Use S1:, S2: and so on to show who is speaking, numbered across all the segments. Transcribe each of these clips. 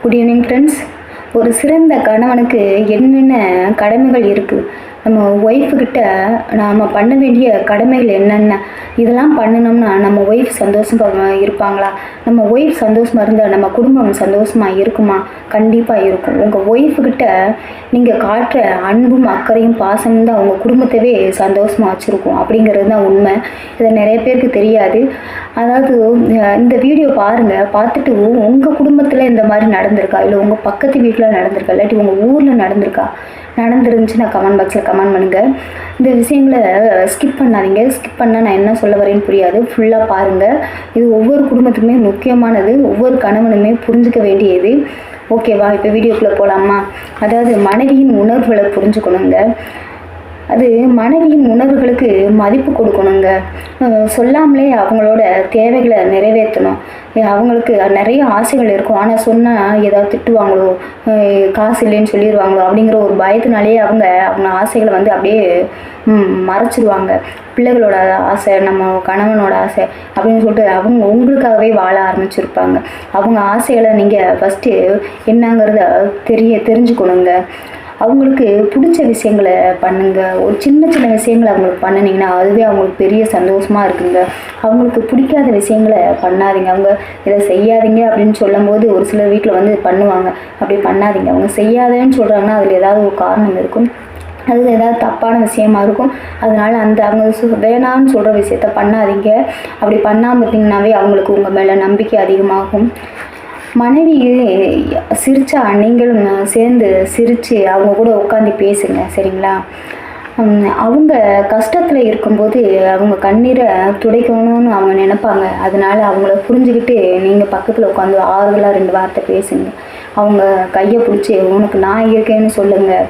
S1: Good evening friends. ஒரு சிறந்த கணவனுக்கு என்னென்ன கடமைகள் இருக்குது, நம்ம ஒய்ஃபுக்கிட்ட நாம் பண்ண வேண்டிய கடமைகள் என்னென்ன, இதெல்லாம் பண்ணினோம்னா நம்ம ஒய்ஃப் சந்தோஷமாக இருப்பாங்களா, நம்ம ஒய்ஃப் சந்தோஷமாக இருந்தால் நம்ம குடும்பம் சந்தோஷமாக இருக்குமா? கண்டிப்பாக இருக்கும். உங்கள் ஒய்ஃபுக்கிட்ட நீங்கள் காட்டுற அன்பும் அக்கறையும் பாசமும் தான் உங்கள் குடும்பத்தவே சந்தோஷமாக வச்சுருக்கும் அப்படிங்கிறது தான் உண்மை. இதை நிறைய பேருக்கு தெரியாது. அதாவது இந்த வீடியோ பாருங்கள், பார்த்துட்டு உங்கள் குடும்பத்தில் இந்த மாதிரி நடந்திருக்கா, இல்லை உங்கள் பக்கத்து வீட்டில் நடந்திருக்கா, இல்லாட்டி உங்கள் ஊரில் நடந்துருந்துச்சுன்னா கமெண்ட் பாக்ஸில் கமெண்ட் பண்ணுங்கள். இந்த விஷயங்களை ஸ்கிப் பண்ணாதீங்க. ஸ்கிப் பண்ணால் நான் என்ன சொல்ல வரேன்னு புரியாது. ஃபுல்லாக பாருங்கள். இது ஒவ்வொரு குடும்பத்துக்குமே முக்கியமானது, ஒவ்வொரு கணவனுமே புரிஞ்சுக்க வேண்டியது. ஓகேவா? இப்போ வீடியோக்குள்ளே போகலாமா? அதாவது மனைவியின் உணர்வுகளை புரிஞ்சுக்கணுங்க. அது மனைவியின் உணர்வுகளுக்கு மதிப்பு கொடுக்கணுங்க. சொல்லாமலே அவங்களோட தேவைகளை நிறைவேற்றணும். அவங்களுக்கு நிறைய ஆசைகள் இருக்கும், ஆனால் சொன்னால் ஏதாவது திட்டுவாங்களோ, காசு இல்லைன்னு சொல்லிடுவாங்களோ அப்படிங்கிற ஒரு பயத்தினாலே அவங்க ஆசைகளை அப்படியே மறைச்சிடுவாங்க. பிள்ளைகளோட ஆசை, நம்ம கணவனோட ஆசை அப்படின்னு சொல்லிட்டு அவங்க உங்களுக்காகவே வாழ ஆரம்பிச்சிருப்பாங்க. அவங்க ஆசைகளை நீங்கள் ஃபஸ்ட்டு என்னங்கிறத தெரிஞ்சுக்கணுங்க. அவங்களுக்கு பிடிச்ச விஷயங்களை பண்ணுங்கள். ஒரு சின்ன சின்ன விஷயங்களை அவங்களுக்கு பண்ணினீங்கன்னா அதுவே அவங்களுக்கு பெரிய சந்தோஷமாக இருக்குங்க. அவங்களுக்கு பிடிக்காத விஷயங்களை பண்ணாதீங்க. அவங்க இதை செய்யாதீங்க அப்படின்னு சொல்லும் போது ஒரு சிலர் வீட்டில் பண்ணுவாங்க. அப்படி பண்ணாதீங்க. அவங்க செய்யாதேன்னு சொல்கிறாங்கன்னா அதில் ஏதாவது ஒரு காரணம் இருக்கும், அது ஏதாவது தப்பான விஷயமா இருக்கும். அதனால் அவங்க வேணான்னு சொல்கிற விஷயத்த பண்ணாதீங்க. அப்படி பண்ணாமல் இருந்தீங்கன்னாவே அவங்களுக்கு உங்கள் மேலே நம்பிக்கை அதிகமாகும். மனைவி சிரித்தா நீங்களும் சேர்ந்து சிரித்து அவங்க கூட உட்காந்து பேசுங்க, சரிங்களா? அவங்க கஷ்டத்தில் இருக்கும்போது அவங்க கண்ணீரை துடைக்கணும்னு அவங்க நினைப்பாங்க. அதனால் அவங்கள புரிஞ்சுக்கிட்டு நீங்கள் பக்கத்தில் உட்காந்து ஆறுதலாக 2 வார்த்தை பேசுங்க. அவங்க கையை பிடிச்சி உனக்கு நான் இருக்கேன்னு சொல்லுங்கள்.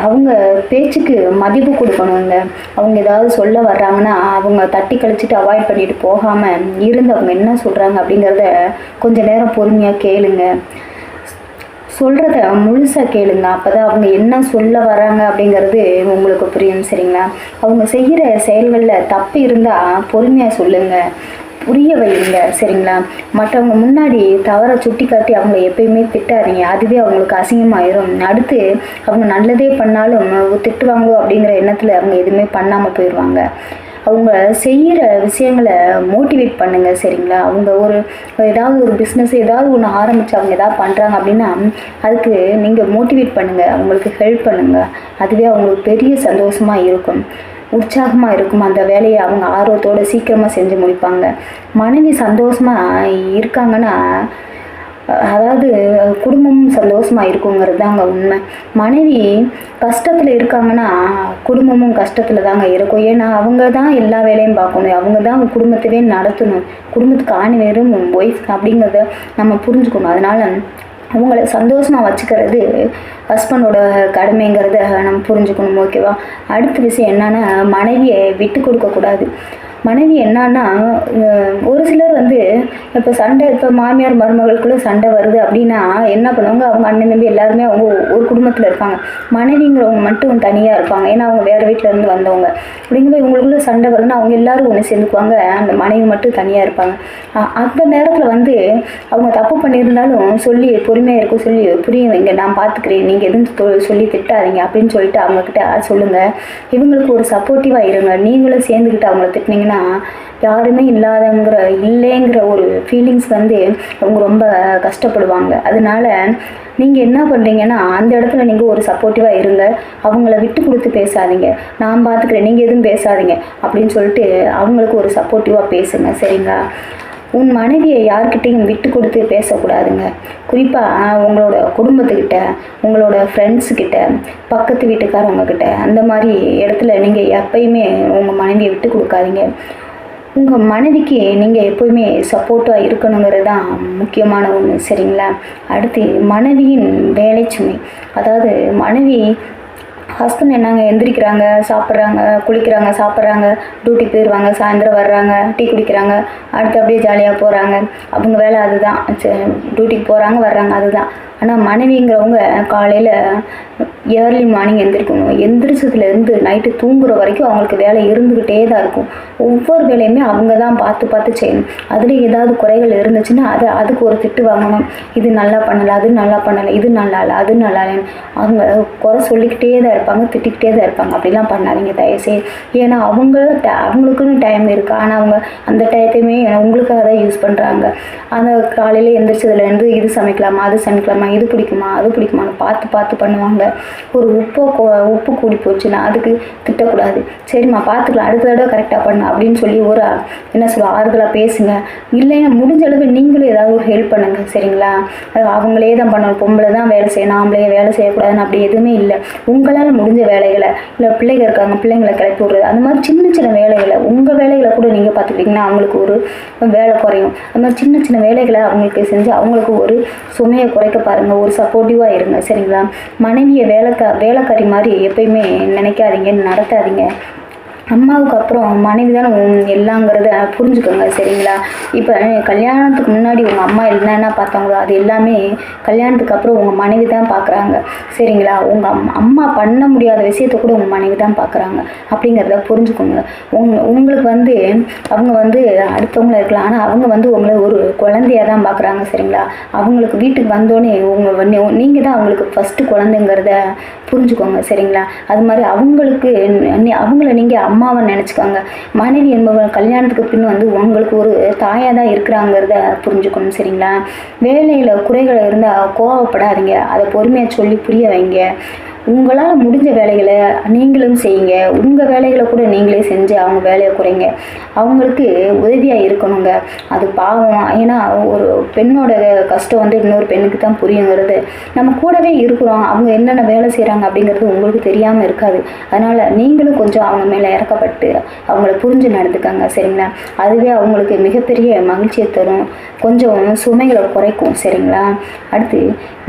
S1: அவங்க பேச்சுக்கு மதிப்பு கொடுக்கணுங்க. அவங்க ஏதாவது சொல்ல வர்றாங்கன்னா அவங்க தட்டி கழிச்சிட்டு அவாய்ட் பண்ணிட்டு போகாமல் இருந்து அவங்க என்ன சொல்கிறாங்க அப்படிங்கிறத கொஞ்சம் நேரம் பொறுமையாக கேளுங்க. சொல்கிறத முழுசாக கேளுங்க. அப்போ தான் அவங்க என்ன சொல்ல வராங்க அப்படிங்கிறது உங்களுக்கு புரியும், சரிங்களா? அவங்க செய்கிற செயல்களில் தப்பு இருந்தால் பொறுமையாக சொல்லுங்கள், புரிய வைங்க, சரிங்களா? மற்றவங்க முன்னாடி தவறை சுட்டி காட்டி அவங்கள எப்பயுமே திட்டாதீங்க. அதுவே அவங்களுக்கு அசிங்கமாயிரும். அடுத்து அவங்க நல்லதே பண்ணாலும் திட்டுவாங்களோ அப்படிங்கிற எண்ணத்தில் அவங்க எதுவுமே பண்ணாமல் போயிடுவாங்க. அவங்க செய்கிற விஷயங்களை மோட்டிவேட் பண்ணுங்கள், சரிங்களா? அவங்க ஏதாவது ஒரு பிஸ்னஸ் ஏதாவது ஒன்று ஆரம்பித்து அவங்க ஏதாவது பண்ணுறாங்க அப்படின்னா அதுக்கு நீங்கள் மோட்டிவேட் பண்ணுங்கள், அவங்களுக்கு ஹெல்ப் பண்ணுங்கள். அதுவே அவங்களுக்கு பெரிய சந்தோஷமாக இருக்கும், உற்சாகமாக இருக்கும். அந்த வேலையை அவங்க ஆர்வத்தோடு சீக்கிரமாக செஞ்சு முடிப்பாங்க. மனைவி சந்தோஷமாக இருக்காங்கன்னா அதாவது குடும்பமும் சந்தோஷமாக இருக்குங்கிறது தாங்க உண்மை. மனைவி கஷ்டத்தில் இருக்காங்கன்னா குடும்பமும் கஷ்டத்தில் தாங்க இருக்கும். ஏன்னா அவங்க தான் எல்லா வேலையும் பார்க்கணும், அவங்க தான் குடும்பத்தவே நடத்தணும். குடும்பத்துக்கு ஆணி வேறும் ஒய்ஃப் அப்படிங்கிறத நம்ம புரிஞ்சுக்கணும். அதனால் அவங்கள சந்தோஷமாக வச்சுக்கிறது ஹஸ்பண்டோட கடமைங்கிறத நம்ம புரிஞ்சுக்கணும், ஓகேவா? அடுத்த விஷயம் என்னன்னா, மனைவியை விட்டு கொடுக்கக்கூடாது. மனைவி என்னன்னா, ஒரு சிலர் இப்போ மாமியார் மருமகளுக்குள்ளே சண்டை வருது அப்படின்னா என்ன பண்ணுவாங்க, அவங்க அண்ணன் தம்பி எல்லாருமே அவங்க ஒரு குடும்பத்தில் இருப்பாங்க. மனைவிங்கிறவங்க மட்டும் தனியாக இருப்பாங்க. ஏன்னா அவங்க வேறு வீட்டில் இருந்து வந்தவங்க. அப்படிங்கும்போது இவங்களுக்குள்ள சண்டை வருதுன்னா அவங்க எல்லாரும் ஒன்று சேர்ந்துக்குவாங்க, அந்த மனைவி மட்டும் தனியாக இருப்பாங்க. அந்த நேரத்தில் அவங்க தப்பு பண்ணியிருந்தாலும் சொல்லி பொறுமையாக இருக்கும், சொல்லி புரிய வைங்க, நான் பார்த்துக்கிறேன், நீங்கள் எதுவும் சொல்லி திட்டாதீங்க அப்படின்னு சொல்லிட்டு அவங்கக்கிட்ட சொல்லுங்கள். இவங்களுக்கு ஒரு சப்போர்ட்டிவாக இருங்க. நீங்களும் சேர்ந்துக்கிட்டு அவங்கள திட்டினீங்கன்னா யாருமே இல்லைங்கிற ஒரு ஃபீலிங்ஸ் அவங்க ரொம்ப கஷ்டப்படுவாங்க. அதனால நீங்கள் என்ன பண்ணுறீங்கன்னா அந்த இடத்துல நீங்கள் ஒரு சப்போர்ட்டிவாக இருங்க. அவங்கள விட்டு கொடுத்து பேசாதீங்க, நான் பார்த்துக்கிறேன், நீங்கள் எதுவும் பேசாதீங்க அப்படின்னு சொல்லிட்டு அவங்களுக்கு ஒரு சப்போர்ட்டிவாக பேசுங்க, சரிங்களா? உன் மனைவியை யார்கிட்டையும் விட்டு கொடுத்து பேசக்கூடாதுங்க. குறிப்பாக உங்களோட குடும்பத்துக்கிட்ட, உங்களோட ஃப்ரெண்ட்ஸுக்கிட்ட, பக்கத்து வீட்டுக்காரவங்கக்கிட்ட, அந்த மாதிரி இடத்துல நீங்கள் எப்பயுமே உங்கள் மனைவியை விட்டு கொடுக்காதீங்க. உங்கள் மனைவிக்கு நீங்கள் எப்போயுமே சப்போர்ட்டாக இருக்கணுங்கிறது தான் முக்கியமான ஒன்று, சரிங்களா? அடுத்து மனைவியின் வேலை சுமை. அதாவது மனைவி ஹஸ்பண்ட் என்னங்க எந்திரிக்கிறாங்க, சாப்பிட்றாங்க, குளிக்கிறாங்க, சாப்பிட்றாங்க, டியூட்டிக்கு போயிடுவாங்க, சாயந்தரம் வர்றாங்க, டீ குடிக்கிறாங்க, அடுத்து அப்படியே ஜாலியாக போகிறாங்க. அவங்க வேலை அதுதான். டியூட்டிக்கு போகிறாங்க, வர்றாங்க, அதுதான். ஆனால் மனைவிங்கிறவங்க காலையில் ஏர்லி மார்னிங் எந்திரிக்கணும். எந்திரிச்சதுலேருந்து நைட்டு தூங்குற வரைக்கும் அவங்களுக்கு வேலை இருந்துக்கிட்டே தான் இருக்கும். ஒவ்வொரு வேலையுமே அவங்க தான் பார்த்து பார்த்து செய்யணும். அதுலேயும் ஏதாவது குறைகள் இருந்துச்சுன்னா அதுக்கு ஒரு திட்டு வாங்கணும். இது நல்லா பண்ணலை, அது நல்லா பண்ணலை, இது நல்லா இல்லை, அது நல்லா இல்லைன்னு அவங்க குறை சொல்லிக்கிட்டே தான் இருப்பாங்க, திட்டிக்கிட்டே தான் இருப்பாங்க. அப்படிலாம் பண்ணாதீங்க தயவுசெய்து. ஏன்னா அவங்களுக்குன்னு டைம் இருக்குது. ஆனால் அவங்க அந்த டயத்தையுமே உங்களுக்காக தான் யூஸ் பண்ணுறாங்க. அந்த காலையில் எந்திரிச்சதுலேருந்து இது சமைக்கலாமா, அது சமைக்கலாமா, இது பிடிக்குமா, அது பிடிக்குமான்னு பார்த்து பார்த்து பண்ணுவாங்க. ஒரு உப்பு கூடி போச்சுன்னா அதுக்கு திட்டக்கூடாது. சரிம்மா பார்த்துக்கலாம், அடுத்த தடவை கரெக்டாக பண்ணு அப்படின்னு சொல்லி ஒரு என்ன சொல்ல ஆறுதலாக பேசுங்க. இல்லைன்னா முடிஞ்ச அளவு நீங்களும் ஏதாவது ஒரு ஹெல்ப் பண்ணுங்க. சரிங்களா? அவங்களே தான் பண்ணணும், பொம்பளை தான் வேலை செய்யணும், ஆம்பளையே வேலை செய்யக்கூடாதுன்னு அப்படி எதுவுமே இல்லை. உங்களால் முடிஞ்ச வேலைகளை, இல்லை பிள்ளைங்க இருக்காங்க, பிள்ளைங்களை கிளப்பி விடுறது, அந்த மாதிரி சின்ன சின்ன வேலைகளை உங்கள் வேலைகளை கூட நீங்கள் பார்த்துக்கிட்டிங்கன்னா அவங்களுக்கு ஒரு வேலை குறையும். அந்த மாதிரி சின்ன சின்ன வேலைகளை அவங்களுக்கு செஞ்சு அவங்களுக்கு ஒரு சுமையை குறைக்க பாருங்கள். ஒரு சப்போர்ட்டிவாக இருங்க. சரிங்களா? மனைவியை வேலைக்காரி மாதிரி எப்பயுமே நினைக்காதீங்க, நடத்தாதீங்க. அம்மாவுக்கு அப்புறம் மனைவி தானே எல்லாங்கிறத புரிஞ்சுக்கோங்க. சரிங்களா? இப்போ கல்யாணத்துக்கு முன்னாடி உங்கள் அம்மா என்னென்ன பார்த்தாங்களோ அது எல்லாமே கல்யாணத்துக்கு அப்புறம் உங்கள் மனைவி தான் பார்க்குறாங்க. சரிங்களா? உங்கள் அம்மா பண்ண முடியாத விஷயத்த கூட உங்கள் மனைவி தான் பார்க்குறாங்க அப்படிங்கிறத புரிஞ்சுக்கோங்க. உங்களுக்கு அவங்க அடுத்தவங்கள இருக்கலாம், ஆனால் அவங்க உங்களை ஒரு குழந்தையாக தான் பார்க்குறாங்க. சரிங்களா? அவங்களுக்கு வீட்டுக்கு வந்தோடனே நீங்கள் தான் அவங்களுக்கு ஃபஸ்ட்டு குழந்தைங்கிறத புரிஞ்சுக்கோங்க. சரிங்களா? அது மாதிரி அவங்கள நீங்கள் அம்மாவை நினச்சிக்கோங்க. மனைவி என்பவர்கள் கல்யாணத்துக்கு பின் உங்களுக்கு ஒரு தாயாக தான் இருக்கிறாங்கிறத புரிஞ்சுக்கணும். சரிங்களா? வேலையில் குறைகள் இருந்தால் கோவப்படாதீங்க, அதை பொறுமையாக சொல்லி புரிய வைங்க. உங்களால் முடிஞ்ச வேலைகளை நீங்களும் செய்யுங்க. உங்கள் வேலைகளை கூட நீங்களே செஞ்சு அவங்க வேலையை குறைங்க. அவங்களுக்கு உதவியாக இருக்கணுங்க. அது பாவம். ஏன்னா ஒரு பெண்ணோட கஷ்டம் இன்னொரு பெண்ணுக்கு தான் புரியுங்கிறது. நம்ம கூடவே இருக்கிறோம், அவங்க என்னென்ன வேலை செய்கிறாங்க அப்படிங்கிறது உங்களுக்கு தெரியாமல் இருக்காது. அதனால் நீங்களும் கொஞ்சம் அவங்க மேலே இறக்கப்பட்டு அவங்கள புரிஞ்சு நடந்துக்காங்க. சரிங்களா? அதுவே அவங்களுக்கு மிகப்பெரிய மகிழ்ச்சியை தரும், கொஞ்சம் சுமைகளை குறைக்கும். சரிங்களா? அடுத்து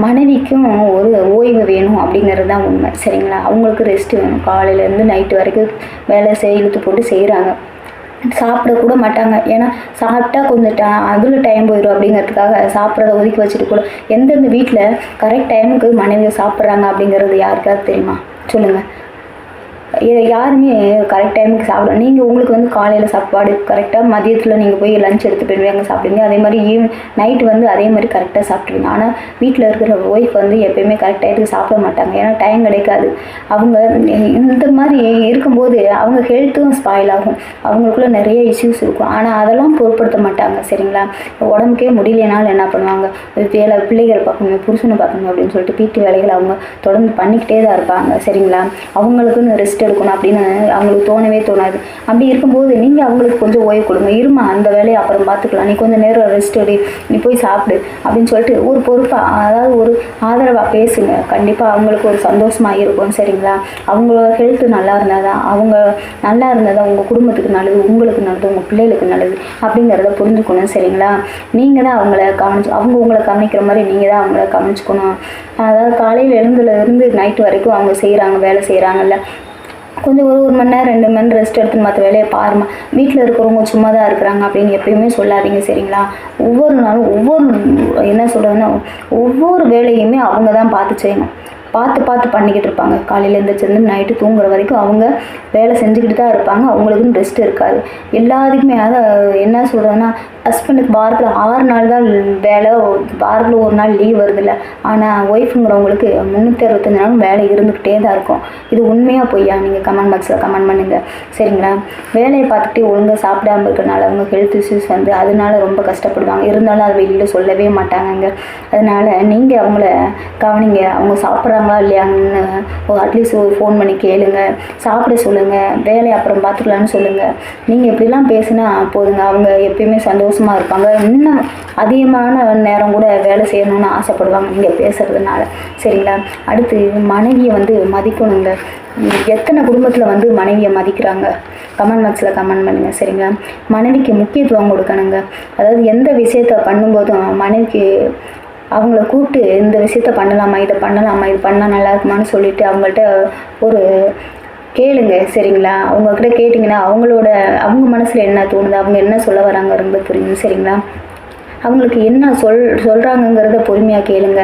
S1: மனைவிக்கும் ஒரு ஓய்வு வேணும் அப்படிங்கிறது தான் உண்மை. சரிங்களா? அவங்களுக்கு ரெஸ்ட் வேணும். காலையிலேருந்து நைட்டு வரைக்கும் வேலை இழுத்து போட்டு செய்கிறாங்க, சாப்பிடக்கூட மாட்டாங்க. ஏன்னா சாப்பிட்டா கொஞ்சம் அதில் டைம் போயிடும் அப்படிங்கிறதுக்காக சாப்பிட்றத ஒதுக்கி வச்சுட்டு கூட எந்தெந்த வீட்டில் கரெக்ட் டைமுக்கு மனைவியை சாப்பிட்றாங்க அப்படிங்கிறது யாருக்காவது தெரியுமா? சொல்லுங்கள். யாருமே கரெக்ட் டைமுக்கு சாப்பிடும். நீங்கள் உங்களுக்கு காலையில் சாப்பாடு கரெக்டாக, மதியத்தில் நீங்கள் போய் லஞ்ச் எடுத்து போயிடுவீங்க, சாப்பிடுவீங்க. அதே மாதிரி நைட்டு அதே மாதிரி கரெக்டாக சாப்பிடுவீங்க. ஆனால் வீட்டில் இருக்கிற ஒய்ஃப் எப்பயுமே கரெக்ட் டைத்துக்கு சாப்பிட மாட்டாங்க. ஏன்னா டைம் கிடைக்காது. அவங்க இந்த மாதிரி இருக்கும்போது அவங்க ஹெல்த்தும் ஸ்பாயில் ஆகும், அவங்களுக்குள்ள நிறைய இஷ்யூஸ் இருக்கும். ஆனால் அதெல்லாம் பொருட்படுத்த மாட்டாங்க. சரிங்களா? உடம்புக்கே முடியலனாலும் என்ன பண்ணுவாங்க, வேலை, பிள்ளைகள் பார்க்கணும், புருஷனை பார்க்கணும் அப்படின்னு சொல்லிட்டு வீட்டு வேலைகளை அவங்க தொடர்ந்து பண்ணிக்கிட்டே தான் இருப்பாங்க. சரிங்களா? அவங்களுக்குன்னு ரெஸ்ட் எடுக்கணும் அப்படின்னு அவங்களுக்கு தோணவே தோணாது. அப்படி இருக்கும்போது நீங்கள் அவங்களுக்கு கொஞ்சம் ஓய்வு கொடுங்க. இருமா, அந்த வேலையை அப்புறம் பார்த்துக்கலாம், நீ கொஞ்சம் நேரம் ரெஸ்ட் எடு, நீ போய் சாப்பிடு அப்படின்னு சொல்லிட்டு ஒரு பொறுப்பாக, அதாவது ஒரு ஆதரவாக பேசுங்க. கண்டிப்பாக அவங்களுக்கு ஒரு சந்தோஷமாக இருக்கும். சரிங்களா? அவங்களோட ஹெல்த்து நல்லா இருந்தால் தான், அவங்க நல்லா இருந்தால் தான் உங்கள் குடும்பத்துக்கு நல்லது, உங்களுக்கு நல்லது, உங்கள் பிள்ளைகளுக்கு நல்லது அப்படிங்கிறத புரிஞ்சுக்கணும். சரிங்களா? நீங்கள் தான் அவங்கள அவங்க உங்களை கவனிக்கிற மாதிரி நீங்கள் தான் அவங்கள கவனிச்சுக்கணும். அதாவது காலையில் எழுந்துலேருந்து நைட்டு வரைக்கும் அவங்க செய்கிறாங்க, வேலை செய்கிறாங்கல்ல, கொஞ்சம் ஒரு மணி நேரம் 2 மணி நேரம் ரெஸ்ட் எடுத்து மற்ற வேலையை பாருமா. வீட்டில் இருக்கிறவங்க சும்மா தான் இருக்கிறாங்க அப்படின்னு எப்பயுமே சொல்லாதீங்க. சரிங்களா? ஒவ்வொரு நாளும் என்ன சொல்கிறதுன்னா ஒவ்வொரு வேலையுமே அவங்க தான் பார்த்து செய்யணும். பார்த்து பண்ணிக்கிட்டு இருப்பாங்க. காலையில் எழுந்திரிச்சிருந்து நைட்டு தூங்குற வரைக்கும் அவங்க வேலை செஞ்சுக்கிட்டு தான் இருப்பாங்க. அவங்களுக்குன்னு ரெஸ்ட் இருக்காது. எல்லாத்துக்குமே அதாவது என்ன சொல்கிறதுன்னா, ஹஸ்பண்டுக்கு வாரத்தில் 6 நாள் தான் வேலை, வாரத்தில் 1 நாள் லீவ் வருதில்ல. ஆனால் ஒய்ஃபுங்கிறவங்களுக்கு 365 நாளும் வேலை இருந்துக்கிட்டே தான் இருக்கும். இது உண்மையாக பொய்யா? நீங்கள் கமெண்ட் பாக்ஸில் கமெண்ட் பண்ணுங்கள். சரிங்களா? வேலையை பார்த்துக்கிட்டே ஒழுங்காக சாப்பிடாமல் இருக்கிறனால அவங்க ஹெல்த் இஷ்யூஸ் அதனால ரொம்ப கஷ்டப்படுவாங்க. இருந்தாலும் அதை வெளியில் சொல்லவே மாட்டாங்கங்க. அதனால் நீங்கள் அவங்கள கவனிங்க. அவங்க சாப்பிட்றாங்களா இல்லையாங்கன்னு அட்லீஸ்ட் ஒரு ஃபோன் பண்ணி கேளுங்க, சாப்பிட சொல்லுங்கள், வேலையை அப்புறம் பார்த்துக்கலான்னு சொல்லுங்கள். நீங்கள் எப்படிலாம் பேசுனா போதுங்க, அவங்க எப்பயுமே சந்தோஷமாக இருப்பாங்க. இன்னும் அதிகமான நேரம் கூட வேலை செய்யணும்னு ஆசைப்படுவாங்க நீங்கள் பேசுகிறதுனால. சரிங்களா? அடுத்து மனைவியை மதிக்கணுங்க. எத்தனை குடும்பத்தில் மனைவியை மதிக்கிறாங்க? கமெண்ட் பாக்ஸில் கமெண்ட் பண்ணுங்கள். சரிங்களா? மனைவிக்கு முக்கியத்துவம் கொடுக்கணுங்க. அதாவது எந்த விஷயத்தை பண்ணும்போதும் மனைவிக்கு அவங்கள கூப்பிட்டு இந்த விஷயத்த பண்ணலாமா, இதை பண்ணலாமா, இது பண்ணால் நல்லா இருக்குமான்னு சொல்லிட்டு அவங்கள்ட்ட ஒரு கேளுங்க சரிங்களா. அவங்கக்கிட்ட கேட்டிங்கன்னா அவங்க மனசில் என்ன தோணுது, அவங்க என்ன சொல்ல வராங்க ரொம்ப புரியும் சரிங்களா. அவங்களுக்கு என்ன சொல்கிறாங்கங்கிறத பொறுமையாக கேளுங்க.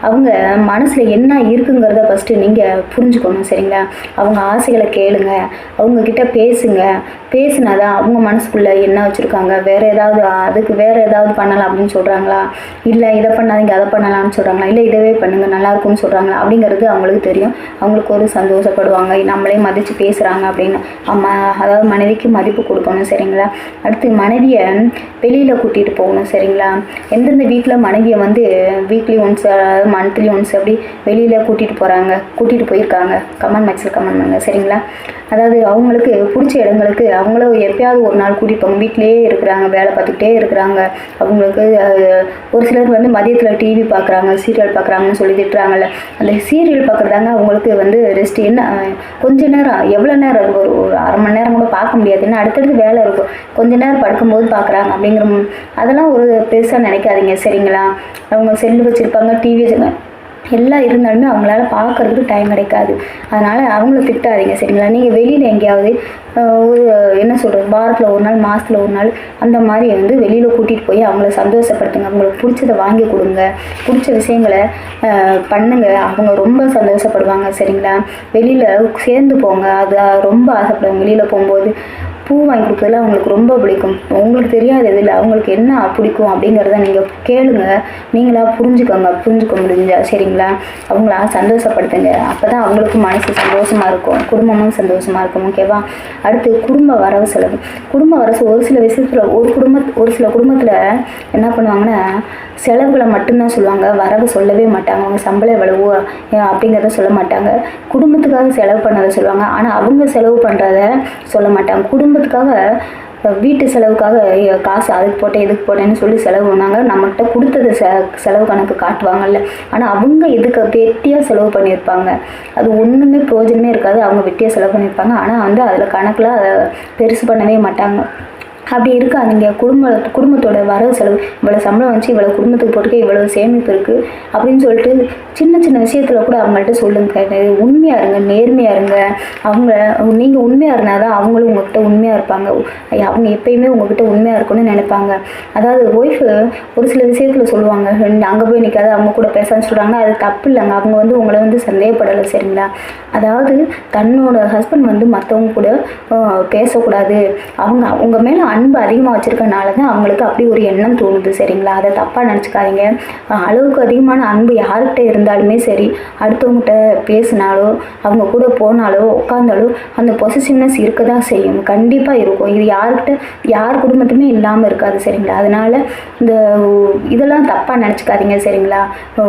S1: அவங்க மனசில் என்ன இருக்குங்கிறத ஃபஸ்ட்டு நீங்கள் புரிஞ்சுக்கணும் சரிங்களா. அவங்க ஆசைகளை கேளுங்க, அவங்கக்கிட்ட பேசுங்க. பேசுனாதான் அவங்க மனசுக்குள்ளே என்ன வச்சுருக்காங்க, அதுக்கு வேறு ஏதாவது பண்ணலாம் அப்படின்னு சொல்கிறாங்களா, இல்லை இதை பண்ணாதீங்க அதை பண்ணலாம்னு சொல்கிறாங்களா, இல்லை இதவே பண்ணுங்கள் நல்லாயிருக்கும்னு சொல்கிறாங்களா அப்படிங்கிறது அவங்களுக்கு தெரியும். அவங்களுக்கு ஒரு சந்தோஷப்படுவாங்க, நம்மளே மதித்து பேசுகிறாங்க அப்படின்னு. அதாவது மனைவிக்கு மதிப்பு கொடுக்கணும் சரிங்களா. அடுத்து மனைவியை வெளியில் கூட்டிகிட்டு போகணும் சரிங்களா. எந்தெந்த வீட்டில் மனைவியை வந்து வீக்லி ஒன்ஸ் மந்த்லி ஒன்ஸ் அப்படி வெளியில் கூட்டிகிட்டு போயிருக்காங்க கமெண்ட் பாக்ஸில் கமெண்ட் பண்ணுங்க சரிங்களா. அதாவது அவங்களுக்கு பிடிச்ச இடங்களுக்கு அவங்கள எப்பயாவது ஒரு நாள் கூட்டிகிட்டு போங்க. வீட்டிலேயே இருக்கிறாங்க, வேலை பார்த்துக்கிட்டே இருக்கிறாங்க. அவங்களுக்கு ஒரு சிலர் வந்து மதியத்தில் டிவி பார்க்குறாங்க, சீரியல் பார்க்குறாங்கன்னு சொல்லி திட்டுறாங்கல்ல, அந்த சீரியல் பார்க்குறதாங்க அவங்களுக்கு வந்து ரெஸ்ட். என்ன கொஞ்ச நேரம், எவ்வளோ நேரம் இருக்கும், ஒரு அரை மணி நேரம் கூட பார்க்க முடியாது, ஏன்னா அடுத்தடுத்து வேலை இருக்கும். கொஞ்ச நேரம் படுக்கும்போது பார்க்குறாங்க அப்படிங்கிற அதெல்லாம் ஒரு பெருசாக நினைக்காதீங்க சரிங்களா. அவங்க செல்லு வச்சுருப்பாங்க, டிவி எல்லாம் இருந்தாலுமே அவங்களால பார்க்குறதுக்கு டைம் கிடைக்காது. அதனால் அவங்கள திட்டாதீங்க சரிங்களா. நீங்கள் வெளியில் எங்கேயாவது ஒரு என்ன சொல்கிறது, வாரத்தில் ஒரு நாள், மாதத்தில் ஒரு நாள் அந்த மாதிரி வந்து வெளியில் கூட்டிகிட்டு போய் அவங்கள சந்தோஷப்படுத்துங்க. அவங்களுக்கு பிடிச்சதை வாங்கி கொடுங்க, பிடிச்ச விஷயங்களை பண்ணுங்க. அவங்க ரொம்ப சந்தோஷப்படுவாங்க சரிங்களா. வெளியில் சேர்ந்து போங்க, அது ரொம்ப ஆசைப்படுவாங்க. வெளியில் போகும்போது பூ வாங்கி கொடுக்குறதுல அவங்களுக்கு ரொம்ப பிடிக்கும். உங்களுக்கு தெரியாது இதில் அவங்களுக்கு என்ன பிடிக்கும் அப்படிங்கிறத நீங்கள் கேளுங்க. நீங்களாக புரிஞ்சுக்க முடிஞ்சா சரிங்களா. அவங்களா சந்தோஷப்படுத்துங்க. அப்போ தான் அவங்களுக்கும் மனசு சந்தோஷமாக இருக்கும், குடும்பமும் சந்தோஷமாக இருக்கும். ஓகேவா. அடுத்து குடும்ப வரவு செலவு. குடும்ப வரவு ஒரு சில விஷயத்தில் ஒரு சில குடும்பத்தில் என்ன பண்ணுவாங்கன்னா செலவுகளை மட்டும்தான் சொல்லுவாங்க, வரவு சொல்லவே மாட்டாங்க. அவங்க சம்பளம் எவ்வளவோ அப்படிங்கிறத சொல்ல மாட்டாங்க. குடும்பத்துக்காக செலவு பண்ணதை சொல்லுவாங்க, ஆனால் அவங்க செலவு பண்ணுறத சொல்ல மாட்டாங்க. குடும்பத்துக்காக வீட்டு செலவுக்காக காசு அதுக்கு போட்டேன் இதுக்கு போட்டேன்னு சொல்லி செலவு பண்ணாங்க. நம்மகிட்ட கொடுத்தது செலவு கணக்கு காட்டுவாங்கல்ல, ஆனால் அவங்க இதுக்கு வெட்டியாக செலவு பண்ணியிருப்பாங்க. அது ஒன்றுமே பிரயோஜனமே இருக்காது. அவங்க வெட்டியாக செலவு பண்ணியிருப்பாங்க, ஆனால் வந்து அதில் கணக்கில் அதை பெருசு பண்ணவே மாட்டாங்க. அப்படி இருக்காதீங்க. குடும்பத்தோட வரவு செலவு, இவ்வளோ சம்பளம் வந்துச்சு, இவ்வளோ குடும்பத்துக்கு போட்டுக்க, இவ்வளோ சேமிப்பு இருக்குது அப்படின்னு சொல்லிட்டு சின்ன சின்ன விஷயத்தில் கூட அவங்கள்ட்ட சொல்லுங்க. உண்மையாக இருங்க, நேர்மையாக இருங்க. நீங்கள் உண்மையாக இருந்தால் தான் அவங்களும் உங்கள்கிட்ட உண்மையாக இருப்பாங்க. அவங்க எப்பயுமே உங்கள்கிட்ட உண்மையாக இருக்கணும்னு நினைப்பாங்க. அதாவது ஒய்ஃபு ஒரு சில விஷயத்தில் சொல்லுவாங்க, அங்கே போய் நிற்காது, அவங்க கூட பேசான்னு சொல்கிறாங்கன்னா அது தப்பு இல்லைங்க. அவங்க வந்து உங்களை வந்து சந்தேகப்படலை சரிங்களா. அதாவது தன்னோட ஹஸ்பண்ட் வந்து மற்றவங்க கூட பேசக்கூடாது, அவங்க மேலே அன்பு அதிகமாக வச்சுருக்கனால தான் அவங்களுக்கு அப்படி ஒரு எண்ணம் தோணுது சரிங்களா. அதை தப்பாக நினச்சிக்காதீங்க. அளவுக்கு அதிகமான அன்பு யார்கிட்ட இருந்தாலுமே சரி, அடுத்தவங்ககிட்ட பேசினாலோ அவங்க கூட போனாலோ உட்காந்தாலோ அந்த பொசிசிவ்னஸ் இருக்க தான் செய்யும், கண்டிப்பாக இருக்கும். இது யார் குடும்பத்துமே இல்லாமல் இருக்காது சரிங்களா. அதனால் இதெல்லாம் தப்பாக நினச்சிக்காதீங்க சரிங்களா.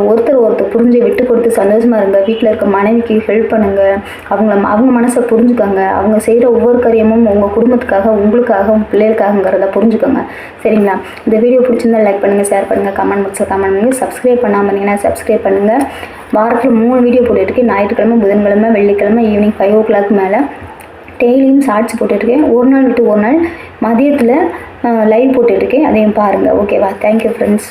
S1: ஒருத்தர் புரிஞ்சு விட்டு கொடுத்து சந்தோஷமாக இருங்க. வீட்டில் இருக்க மனைவிக்கு ஹெல்ப் பண்ணுங்க. அவங்க மனசை புரிஞ்சுக்கோங்க. அவங்க செய்கிற ஒவ்வொரு காரியமும் உங்கள் குடும்பத்துக்காக, உங்களுக்காக, உங்கள் பிள்ளைகளுக்காகங்கிறத புரிஞ்சுக்கோங்க சரிங்களா. இந்த வீடியோ பிடிச்சிருந்தா லைக் பண்ணுங்கள், ஷேர் பண்ணுங்கள், கமெண்ட் பாக்ஸில் கமெண்ட் பண்ணுங்கள். சப்ஸ்கிரைப் பண்ணாமல் இருந்தீங்கன்னா சப்ஸ்கிரைப் பண்ணுங்கள். வாரத்தில் 3 வீடியோ போட்டுருக்கேன். ஞாயிற்றுக்கிழமை, புதன்கிழமை, வெள்ளிக்கிழமை ஈவினிங் 5 o'clock மேலே டெய்லியும் ஷார்ட்ஸ் போட்டுட்ருக்கேன். ஒரு நாள் விட்டு ஒரு நாள் மதியத்தில் லைவ் போட்டுட்ருக்கேன், அதையும் பாருங்கள். ஓகேவா. Thank you friends.